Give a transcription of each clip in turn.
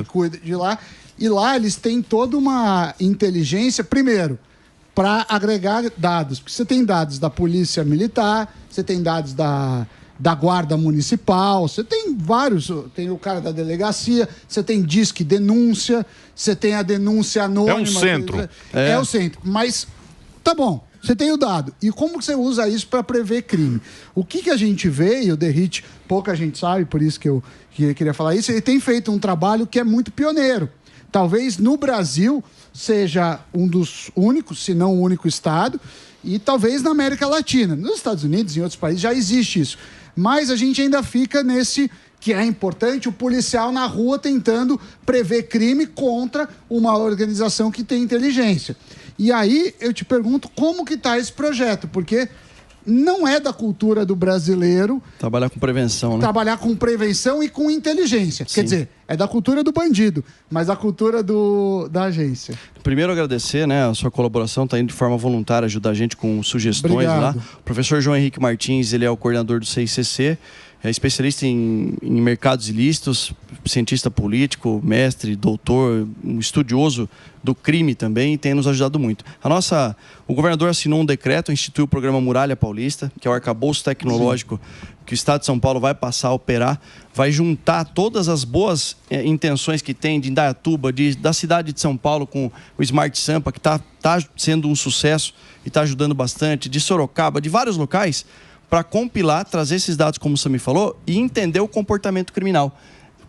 que cuida de lá. E lá eles têm toda uma inteligência, primeiro, para agregar dados. Porque você tem dados da Polícia Militar, você tem dados da Guarda Municipal, você tem vários, tem o cara da delegacia, você tem disque denúncia, você tem a denúncia anônima. É um centro. É o centro. Mas, tá bom, você tem o dado. E como você usa isso para prever crime? O que a gente vê, e o Derrite, pouca gente sabe, por isso que eu queria falar isso, ele tem feito um trabalho que é muito pioneiro. Talvez no Brasil seja um dos únicos, se não o único estado, e talvez na América Latina. Nos Estados Unidos e em outros países já existe isso. Mas a gente ainda fica nesse que é importante, o policial na rua tentando prever crime contra uma organização que tem inteligência. E aí eu te pergunto como que está esse projeto, porque não é da cultura do brasileiro trabalhar com prevenção, né? Trabalhar com prevenção e com inteligência. Sim. Quer dizer, é da cultura do bandido, mas da cultura da agência. Primeiro agradecer, né, a sua colaboração, está indo de forma voluntária ajudar a gente com sugestões. Obrigado. Lá. O professor João Henrique Martins, ele é o coordenador do CICC, é especialista em mercados ilícitos, cientista político, mestre, doutor, um estudioso do crime também, e tem nos ajudado muito. O governador assinou um decreto, instituiu o programa Muralha Paulista, que é o arcabouço tecnológico que o Estado de São Paulo vai passar a operar, vai juntar todas as boas intenções que tem de Indaiatuba, da cidade de São Paulo com o Smart Sampa, que está sendo um sucesso e está ajudando bastante, de Sorocaba, de vários locais, para compilar, trazer esses dados, como o Sami falou, e entender o comportamento criminal.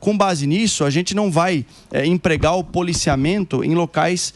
Com base nisso, a gente não vai empregar o policiamento em locais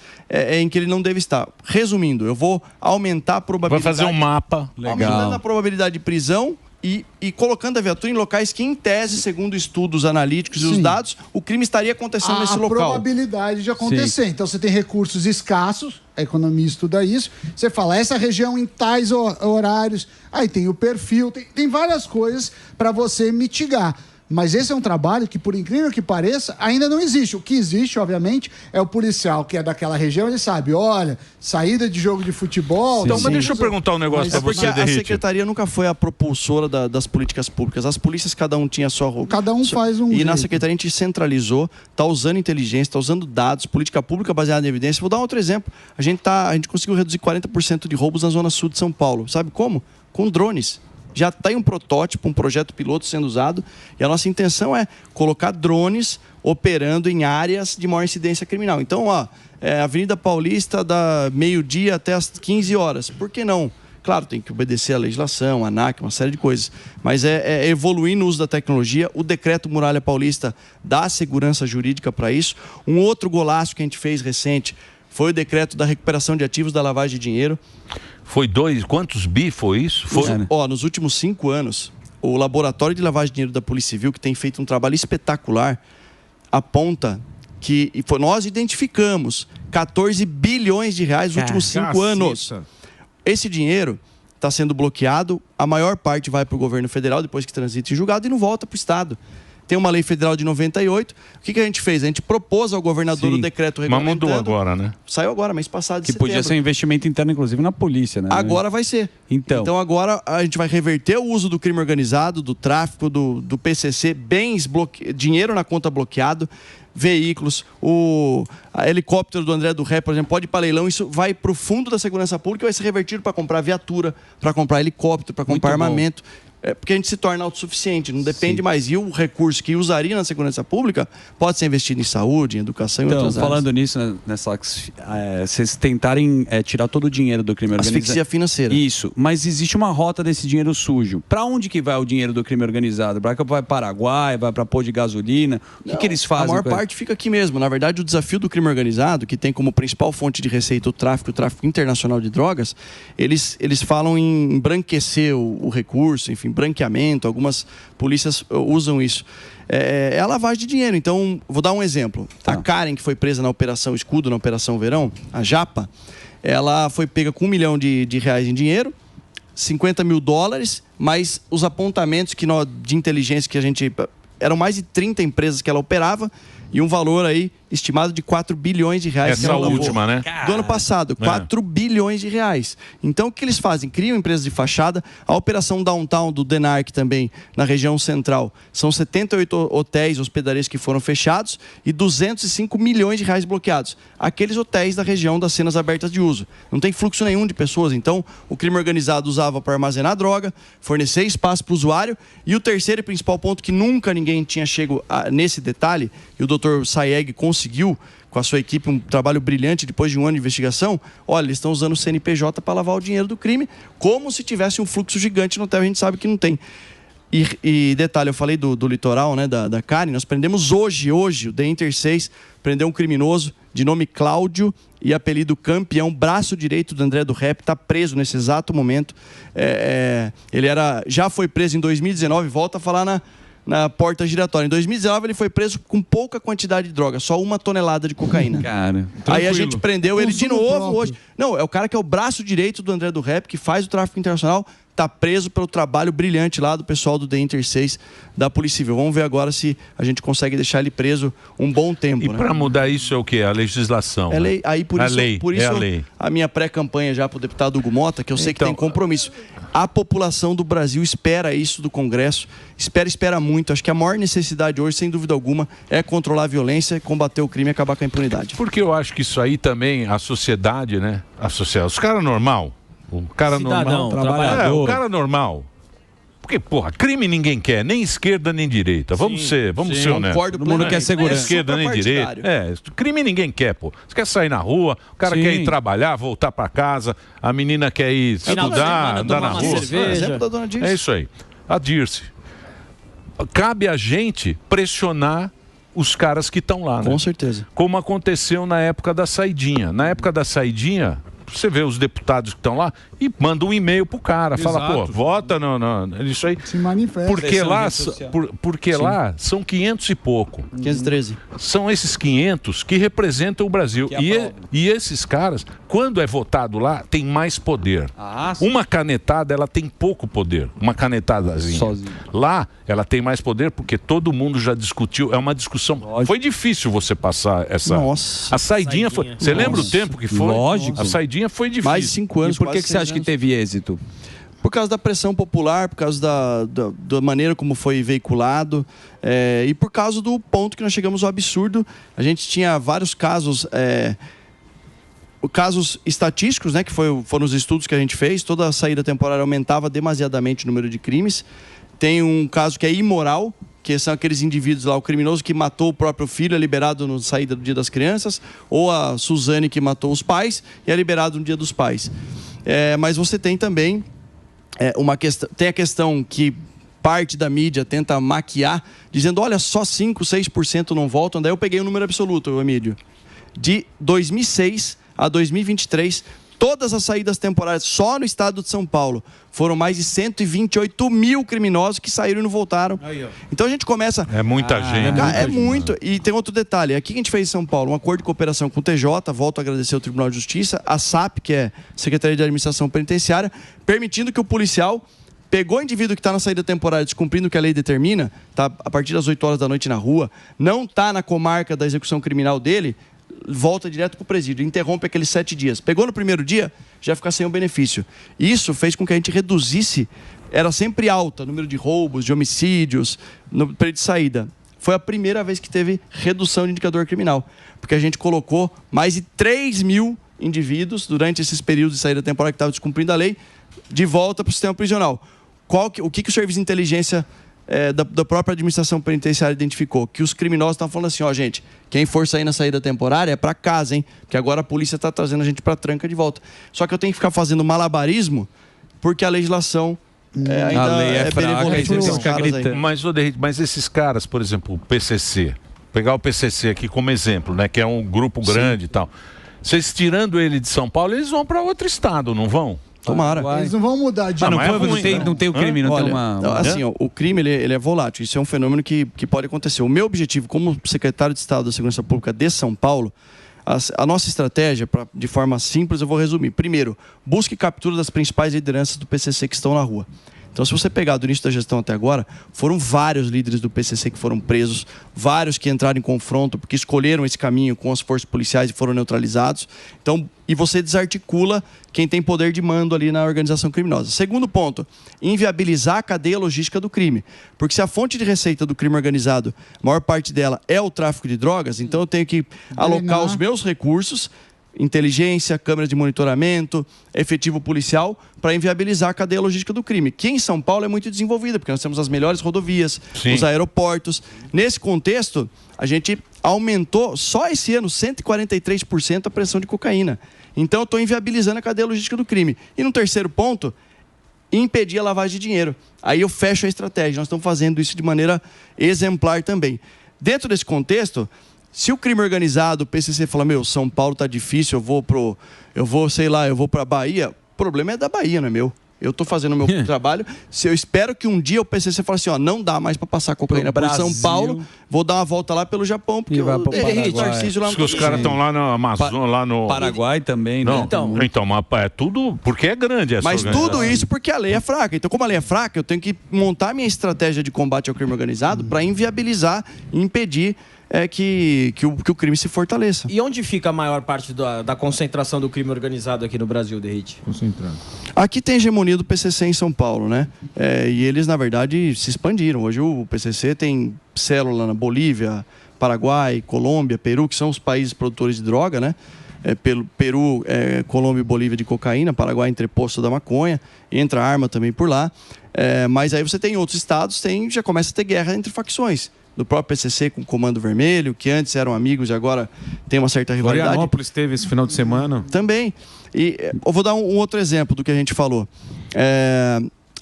em que ele não deve estar. Resumindo, eu vou aumentar a probabilidade... Vai fazer um mapa. Legal. Aumentando a probabilidade de prisão e colocando a viatura em locais que, em tese, segundo estudos analíticos e os dados, o crime estaria acontecendo nesse local. A probabilidade de acontecer. Sim. Então, você tem recursos escassos, a economia estuda isso, você fala, essa região em tais horários, aí tem o perfil, tem várias coisas para você mitigar. Mas esse é um trabalho que, por incrível que pareça, ainda não existe. O que existe, obviamente, é o policial que é daquela região, ele sabe, olha, saída de jogo de futebol... Então, mas deixa eu perguntar um negócio para você, porque a secretaria nunca foi a propulsora das políticas públicas. As polícias, cada um tinha a sua roupa. Cada um faz um E jeito. na secretaria a gente centralizou, está usando inteligência, está usando dados, política pública baseada em evidência. Vou dar outro exemplo. A gente conseguiu reduzir 40% de roubos na zona sul de São Paulo. Sabe como? Com drones. Já tem um protótipo, um projeto piloto sendo usado, e a nossa intenção é colocar drones operando em áreas de maior incidência criminal. Então, Avenida Paulista da meio-dia até as 15 horas. Por que não? Claro, tem que obedecer à legislação, a ANAC, uma série de coisas. Mas é evoluir no uso da tecnologia. O decreto Muralha Paulista dá segurança jurídica para isso. Um outro golaço que a gente fez recente foi o decreto da recuperação de ativos da lavagem de dinheiro. Foi quantos bi foi isso? Nos últimos 5 anos, o Laboratório de Lavagem de Dinheiro da Polícia Civil, que tem feito um trabalho espetacular, aponta que nós identificamos 14 bilhões de reais nos últimos 5 anos. Esse dinheiro está sendo bloqueado, a maior parte vai para o governo federal, depois que transita em julgado, e não volta para o Estado. Tem uma lei federal de 98. O que a gente fez? A gente propôs ao governador o decreto regulamentando. Mas mudou agora, né? Saiu agora, mês passado, que podia ser um investimento interno, inclusive, na polícia, né? Agora vai ser. Então agora a gente vai reverter o uso do crime organizado, do tráfico, do PCC, bens, dinheiro na conta bloqueado, veículos, o helicóptero do André do Ré, por exemplo, pode ir para leilão, isso vai para o fundo da segurança pública e vai ser revertido para comprar viatura, para comprar helicóptero, para comprar armamento. Porque a gente se torna autossuficiente, não depende mais. E o recurso que usaria na segurança pública pode ser investido em saúde, em educação e outras áreas. Falando nisso, vocês tentarem tirar todo o dinheiro do crime organizado. Asfixia financeira. Isso, mas existe uma rota desse dinheiro sujo. Para onde que vai o dinheiro do crime organizado? Vai para Paraguai, vai para pôr de gasolina? O que eles fazem? A maior parte fica aqui mesmo. Na verdade, o desafio do crime organizado, que tem como principal fonte de receita o tráfico internacional de drogas, eles falam em embranquecer o recurso, enfim, branqueamento, algumas polícias usam isso. É a lavagem de dinheiro. Então, vou dar um exemplo. A Karen, que foi presa na Operação Escudo, na Operação Verão, a Japa, ela foi pega com R$1 milhão de reais em dinheiro, $50 mil, mas os apontamentos de inteligência que a gente... Eram mais de 30 empresas que ela operava e um valor aí estimado de 4 bilhões de reais. Essa última, né? Do ano passado, 4 bilhões de reais. Então, o que eles fazem? Criam empresas de fachada. A operação Downtown do Denarc também, na região central, são 78 hotéis, hospedarias que foram fechados e 205 milhões de reais bloqueados. Aqueles hotéis da região das cenas abertas de uso. Não tem fluxo nenhum de pessoas. Então, o crime organizado usava para armazenar droga, fornecer espaço para o usuário. E o terceiro e principal ponto, que nunca ninguém tinha chego nesse detalhe, e o Dr. Sayeg conseguiu, com a sua equipe, um trabalho brilhante depois de um ano de investigação. Olha, eles estão usando o CNPJ para lavar o dinheiro do crime, como se tivesse um fluxo gigante no hotel. A gente sabe que não tem. E detalhe, eu falei do litoral, né, da carne. Nós prendemos hoje, o The Inter 6 prendeu um criminoso de nome Cláudio e apelido Campeão, braço direito do André do Rap, está preso nesse exato momento. Ele já foi preso em 2019, volta a falar na porta giratória. Em 2019 ele foi preso com pouca quantidade de droga, só 1 tonelada de cocaína. Cara, aí a gente prendeu ele de novo próprio. hoje. Não, é o cara que é o braço direito do André do Rap, que faz o tráfico internacional, está preso pelo trabalho brilhante lá do pessoal do The Inter 6 da Polícia Civil. Vamos ver agora se a gente consegue deixar ele preso um bom tempo. E para mudar isso é o quê? A legislação. É lei. Aí por isso, a lei. A minha pré-campanha já para o deputado Hugo Mota, que eu sei que tem compromisso. A população do Brasil espera isso do Congresso, espera muito. Acho que a maior necessidade hoje, sem dúvida alguma, é controlar a violência, combater o crime e acabar com a impunidade. Porque eu acho que isso aí também, a sociedade, né? Os caras normal. O cara Cidadão, normal. trabalhador. O cara normal. Porque, porra, crime ninguém quer, nem esquerda nem direita. Vamos ser honestos. Concordo Todo mundo quer segurança. Nem esquerda nem direita. Crime ninguém quer, pô. Você quer sair na rua, o cara quer ir trabalhar, voltar pra casa, a menina quer ir estudar, andar na rua. Exemplo da dona Dirce. É isso aí. A Dirce. Cabe a gente pressionar os caras que estão lá, né? Com certeza. Como aconteceu na época da saidinha. Na época da saidinha, você vê os deputados que estão lá e manda um e-mail pro cara, fala, pô, vota isso aí. Se manifesta. Porque lá são 500 e pouco. 513. São esses 500 que representam o Brasil. E esses caras, quando é votado lá, tem mais poder. Uma canetada, ela tem pouco poder. Uma canetadazinha. Sozinho. Lá, ela tem mais poder porque todo mundo já discutiu. É uma discussão. Lógico. Foi difícil você passar essa... Nossa. A saidinha foi... Você lembra o tempo que foi? Lógico. A saidinha foi difícil. Mais de 5 anos. E por que você acha que teve êxito? Por causa da pressão popular, por causa da maneira como foi veiculado, e por causa do ponto que nós chegamos ao absurdo. A gente tinha vários casos, casos estatísticos, né, que foram os estudos que a gente fez. Toda a saída temporária aumentava demasiadamente o número de crimes. Tem um caso que é imoral, que são aqueles indivíduos lá, o criminoso que matou o próprio filho é liberado na saída do Dia das Crianças, ou a Suzane que matou os pais e é liberado no Dia dos Pais. Mas você tem também tem a questão que parte da mídia tenta maquiar, dizendo, olha, só 5, 6% não voltam. Daí eu peguei o número absoluto, Emílio. De 2006 a 2023, todas as saídas temporárias só no estado de São Paulo foram mais de 128 mil criminosos que saíram e não voltaram. Então a gente começa... É muita gente. É muito. E tem outro detalhe. Aqui que a gente fez em São Paulo, um acordo de cooperação com o TJ, volto a agradecer ao Tribunal de Justiça, a SAP, que é Secretaria de Administração Penitenciária, permitindo que o policial pegou o indivíduo que está na saída temporária, descumprindo o que a lei determina, está a partir das 8 horas da noite na rua, não está na comarca da execução criminal dele, volta direto para o presídio, interrompe aqueles 7 dias. Pegou no primeiro dia, já fica sem o benefício. Isso fez com que a gente reduzisse, era sempre alta o número de roubos, de homicídios, no período de saída. Foi a primeira vez que teve redução de indicador criminal, porque a gente colocou mais de 3 mil indivíduos, durante esses períodos de saída temporária que estavam descumprindo a lei, de volta para o sistema prisional. O que o Serviço de Inteligência da própria administração penitenciária identificou? Que os criminosos estão falando assim, gente, quem for sair na saída temporária é para casa, hein? Porque agora a polícia está trazendo a gente para tranca de volta. Só que eu tenho que ficar fazendo malabarismo porque a legislação ainda a lei é fraca, benevolente aí com você esses fica caras aí. gritando. Mas esses caras, por exemplo, o PCC, pegar o PCC aqui como exemplo, né, que é um grupo grande e tal. Vocês tirando ele de São Paulo, eles vão para outro estado, não vão? Tomara. Eles não vão mudar de... Não tem o crime, não tem uma... Assim, o crime ele é volátil. Isso é um fenômeno que pode acontecer. O meu objetivo como secretário de Estado da Segurança Pública de São Paulo, a nossa estratégia, de forma simples, eu vou resumir. Primeiro, busque captura das principais lideranças do PCC que estão na rua. Então, se você pegar do início da gestão até agora, foram vários líderes do PCC que foram presos, vários que entraram em confronto porque escolheram esse caminho com as forças policiais e foram neutralizados. Então, e você desarticula quem tem poder de mando ali na organização criminosa. Segundo ponto, inviabilizar a cadeia logística do crime. Porque se a fonte de receita do crime organizado, a maior parte dela é o tráfico de drogas, então eu tenho que alocar os meus recursos, inteligência, câmeras de monitoramento, efetivo policial, para inviabilizar a cadeia logística do crime, que em São Paulo é muito desenvolvida, porque nós temos as melhores rodovias, os aeroportos. Nesse contexto, a gente aumentou, só esse ano, 143% a pressão de cocaína. Então, eu estou inviabilizando a cadeia logística do crime. E no terceiro ponto, impedir a lavagem de dinheiro. Aí eu fecho a estratégia. Nós estamos fazendo isso de maneira exemplar também. Dentro desse contexto, se o crime organizado, o PCC fala, São Paulo tá difícil, eu vou pra Bahia, o problema é da Bahia, não é meu. Eu tô fazendo o meu trabalho. Eu espero que um dia o PCC fale assim, não dá mais para passar cocaína por São Paulo, vou dar uma volta lá pelo Japão, porque eu errei Tarcísio lá no os caras estão lá no Amazonas, lá no Paraguai também, né? Não. Então, mas é tudo, porque é grande essa Mas tudo isso porque a lei é fraca. Então, como a lei é fraca, eu tenho que montar minha estratégia de combate ao crime organizado para inviabilizar e impedir que o crime se fortaleça. E onde fica a maior parte da concentração do crime organizado aqui no Brasil, Derrite? Concentrado. Aqui tem hegemonia do PCC em São Paulo, né? E eles, na verdade, se expandiram. Hoje o PCC tem célula na Bolívia, Paraguai, Colômbia, Peru, que são os países produtores de droga, né? Peru, Colômbia e Bolívia de cocaína, Paraguai entreposto da maconha, entra arma também por lá. Mas aí você tem outros estados, já começa a ter guerra entre facções. Do próprio PCC com o Comando Vermelho, que antes eram amigos e agora tem uma certa rivalidade. Florianópolis teve esse final de semana. Também. E eu vou dar um outro exemplo do que a gente falou.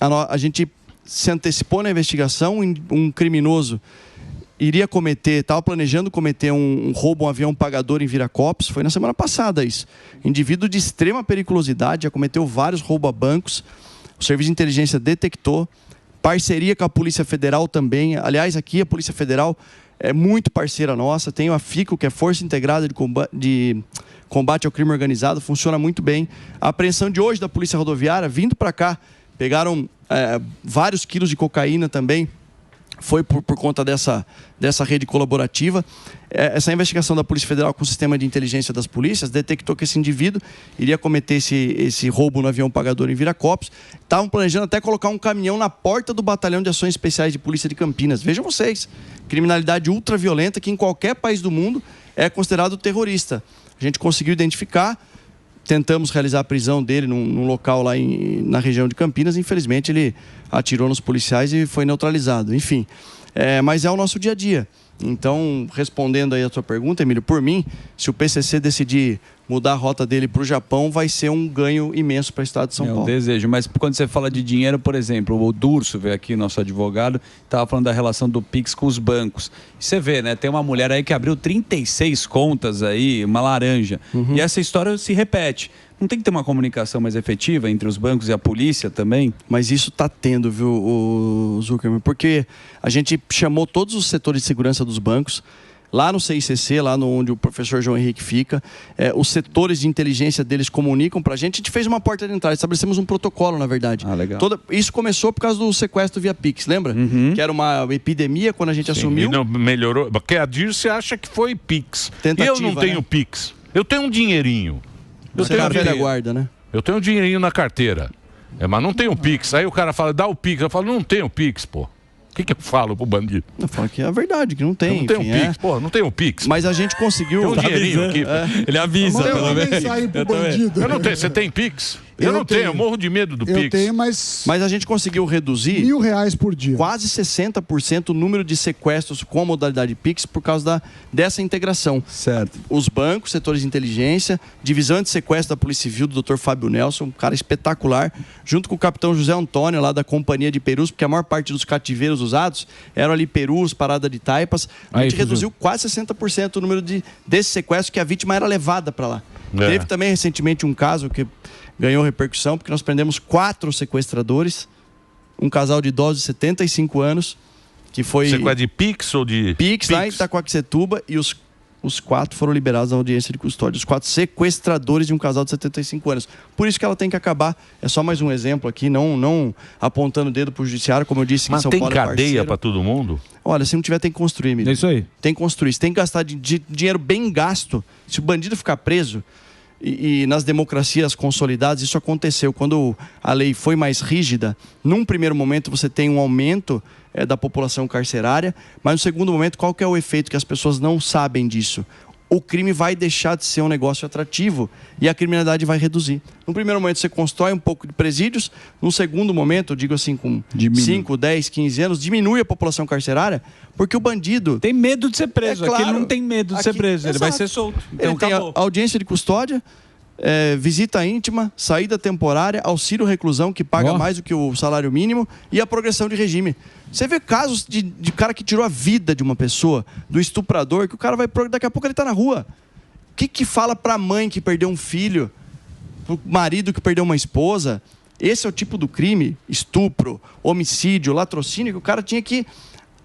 A gente se antecipou na investigação, um criminoso estava planejando cometer um roubo a um avião pagador em Viracopos. Foi na semana passada isso. Indivíduo de extrema periculosidade, já cometeu vários roubos a bancos. O Serviço de Inteligência detectou. Parceria com a Polícia Federal também. Aliás, aqui a Polícia Federal é muito parceira nossa. Tem a FICO, que é Força Integrada de Combate ao Crime Organizado. Funciona muito bem. A apreensão de hoje da Polícia Rodoviária, vindo para cá, pegaram vários quilos de cocaína também. Foi por conta dessa rede colaborativa. Essa investigação da Polícia Federal com o sistema de inteligência das polícias detectou que esse indivíduo iria cometer esse roubo no avião pagador em Viracopos. Estavam planejando até colocar um caminhão na porta do Batalhão de Ações Especiais de Polícia de Campinas. Vejam vocês, criminalidade ultraviolenta que em qualquer país do mundo é considerado terrorista. A gente conseguiu identificar, tentamos realizar a prisão dele num local lá na região de Campinas. Infelizmente, ele atirou nos policiais e foi neutralizado. Enfim, mas é o nosso dia a dia. Então, respondendo aí a sua pergunta, Emílio, por mim, se o PCC decidir mudar a rota dele para o Japão, vai ser um ganho imenso para o estado de São Paulo. É um desejo, mas quando você fala de dinheiro, por exemplo, o Durso veio aqui, nosso advogado, estava falando da relação do Pix com os bancos. E você vê, né, tem uma mulher aí que abriu 36 contas aí, uma laranja, e essa história se repete. Não tem que ter uma comunicação mais efetiva entre os bancos e a polícia também? Mas isso está tendo, viu, o Zuckerman? Porque a gente chamou todos os setores de segurança dos bancos, lá no CICC, lá onde o professor João Henrique fica, os setores de inteligência deles comunicam para a gente. A gente fez uma porta de entrada, estabelecemos um protocolo, na verdade. Legal. Isso começou por causa do sequestro via Pix, lembra? Que era uma epidemia quando a gente assumiu. E não melhorou. Porque a Dirce acha que foi Pix. Tentativa, eu não tenho Pix. Eu tenho um dinheirinho. Você é a velha guarda, né? Eu tenho um dinheirinho na carteira. Mas não tenho Pix. Aí o cara fala, dá o Pix. Eu falo, não tenho Pix, pô. O que eu falo pro bandido? Eu falo que é a verdade, que não tem. Eu não tenho Pix, pô, não tenho Pix. Mas a gente conseguiu. Tem um dinheirinho aqui. Ele avisa, pelo menos. Eu não tenho. Você tem Pix? Eu não tenho, eu morro de medo do Pix. Eu tenho, mas a gente conseguiu reduzir R$1.000 por dia. Quase 60% o número de sequestros com a modalidade Pix por causa dessa integração. Certo. Os bancos, setores de inteligência, divisão de sequestro da Polícia Civil do Dr. Fábio Nelson, um cara espetacular, junto com o capitão José Antônio, lá da Companhia de Perus, porque a maior parte dos cativeiros usados eram ali Perus, Parada de Taipas. A gente reduziu quase 60% o número desse sequestro que a vítima era levada para lá. Teve também recentemente um caso que ganhou repercussão, porque nós prendemos 4 sequestradores, um casal de idosos de 75 anos, que foi... Sequestro de Pix ou de... Pix, lá em Itacoaquecetuba, e os os 4 foram liberados na audiência de custódia. Os 4 sequestradores de um casal de 75 anos. Por isso que ela tem que acabar. É só mais um exemplo aqui, não apontando o dedo para o judiciário, como eu disse, mas que São Paulo é tem cadeia para todo mundo? Olha, se não tiver, tem que construir, Emílio. É isso aí. Tem que construir. Você tem que gastar dinheiro bem gasto. Se o bandido ficar preso, e nas democracias consolidadas, isso aconteceu. Quando a lei foi mais rígida, num primeiro momento você tem um aumento da população carcerária, mas no segundo momento, qual que é o efeito que as pessoas não sabem disso? O crime vai deixar de ser um negócio atrativo e a criminalidade vai reduzir. No primeiro momento você constrói um pouco de presídios, no segundo momento, eu digo assim, com 5, 10, 15 anos, diminui a população carcerária, porque o bandido... Tem medo de ser preso, claro, aqui ele não tem medo de ser preso, ele vai ser solto. Então, ele tem a audiência de custódia, visita íntima, saída temporária, auxílio reclusão, que paga mais do que o salário mínimo, e a progressão de regime. Você vê casos de cara que tirou a vida de uma pessoa, do estuprador, que o cara vai... Daqui a pouco ele está na rua. O que fala para a mãe que perdeu um filho, para o marido que perdeu uma esposa? Esse é o tipo do crime, estupro, homicídio, latrocínio, que o cara tinha que...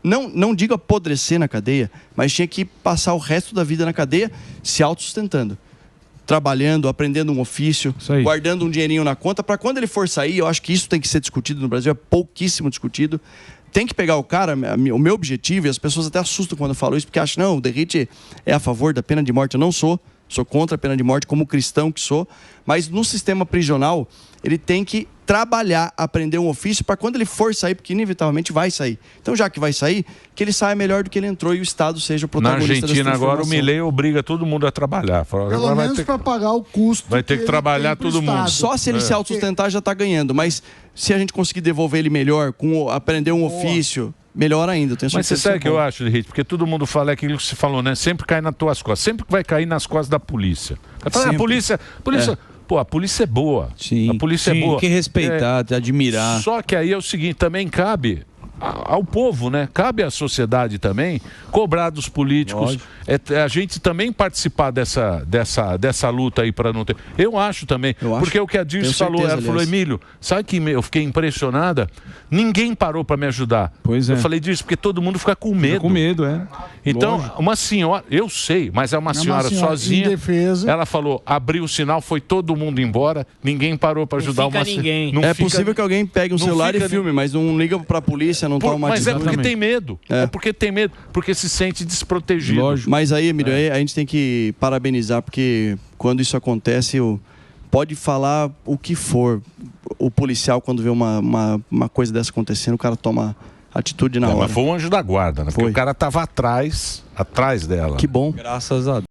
Não digo apodrecer na cadeia, mas tinha que passar o resto da vida na cadeia se autossustentando. Trabalhando, aprendendo um ofício, guardando um dinheirinho na conta, para quando ele for sair, eu acho que isso tem que ser discutido no Brasil, é pouquíssimo discutido. Tem que pegar o cara, o meu objetivo, e as pessoas até assustam quando eu falo isso, porque acham, não, o Derrite é a favor da pena de morte. Eu não sou contra a pena de morte, como cristão que sou, mas no sistema prisional, ele tem que trabalhar, aprender um ofício para quando ele for sair, porque inevitavelmente vai sair. Então, já que vai sair, que ele saia melhor do que ele entrou e o Estado seja o protagonista. Na Argentina agora o Milei obriga todo mundo a trabalhar. Pelo menos para pagar o custo. Vai ter que trabalhar todo mundo. Só se ele se autossustentar já está ganhando, mas se a gente conseguir devolver ele melhor, aprender um ofício... Melhor ainda, eu tenho certeza. Mas você sabe o que eu acho, Derrite? Porque todo mundo fala aquilo que você falou, né? Sempre cai nas tuas costas. Sempre vai cair nas costas da polícia. Vai falar, a polícia... Pô, a polícia é boa. Sim, a polícia é boa. Tem que respeitar, admirar. Só que aí é o seguinte, também cabe ao povo, né? Cabe à sociedade também cobrar dos políticos. A gente também participar dessa luta aí para não ter... Eu acho também. Porque o que a Dirce falou, ela falou, Emílio, sabe que eu fiquei impressionada? Ninguém parou para me ajudar. Pois é. Eu falei disso porque todo mundo fica com medo. Fica com medo, é. Então, Lógico. uma senhora, eu sei, mas é uma senhora sozinha. Ela falou, abriu o sinal, foi todo mundo embora, ninguém parou para ajudar uma ninguém. É possível que alguém pegue um celular e filme, mas não liga para a polícia, não toma uma Mas atitude. é porque tem medo. É porque tem medo, porque se sente desprotegido. Lógico. Mas aí, Emílio, a gente tem que parabenizar, porque quando isso acontece, pode falar o que for. O policial, quando vê uma coisa dessa acontecendo, o cara toma atitude na hora. Mas foi um anjo da guarda, né? Porque o cara estava atrás dela. Que bom. Graças a Deus.